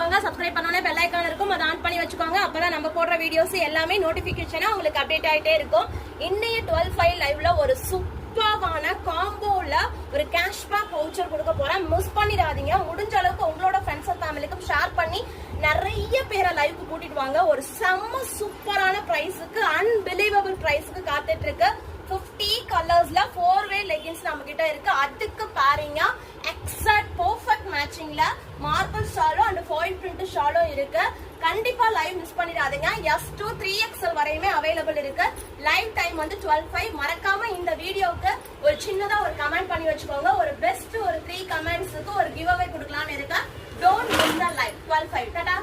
பண்ணிக்கோங்க. Subscribe பண்ணோனே bell icon இருக்கும், அதை ஆன் பண்ணி வச்சுக்கோங்க. அப்பதான் நம்ம போடுற வீடியோஸ் எல்லாமே நோட்டிபிகேஷனா உங்களுக்கு அப்டேட் ஆயிட்டே இருக்கும். இன்னைய 12/5 லைவ்ல ஒரு சூப்பரான காம்போல ஒரு கேஷ்பேக் வவுச்சர் கொடுக்க போறேன். மிஸ் பண்ணிடாதீங்க. முடிஞ்ச அளவுக்கு உங்களோட ஃப்ரெண்ட்ஸ் அண்ட் ஃபேமிலிக்கும் ஷேர் பண்ணி நிறைய பேரை லைவ்க்கு கூட்டிட்டு வாங்க. ஒரு செம்ம சூப்பரான பிரைஸுக்கு, அன்பிலீவபிள் பிரைஸுக்கு காத்துட்டு இருக்கு. 50 கலர்ஸ்ல 4-way லெகின்ஸ் நம்ம கிட்ட இருக்கு. அதுக்கு பாருங்க எக்ஸாக்ட் பெர்ஃபெக்ட் மேட்சிங்ல மார்பிள் ஷாலும் அண்ட் ஃபாயில் பிரிண்ட் ஷாலும் இருக்கு. கண்டிப்பா லைவ் மிஸ் பண்ணிடாதீங்க. S to 3XL வரையுமே அவைலபிள் இருக்கு. லைவ் டைம் வந்து 12/5. மறக்காம இந்த வீடியோக்கு ஒரு சின்னதா ஒரு கமெண்ட் பண்ணி வச்சுக்கோங்க. ஒரு பெஸ்ட் ஒரு 3 கமெண்ட்ஸுக்கு ஒரு கிவ் அவே கொடுக்கலாம்னு இருக்கு. Don't miss the live 12/5.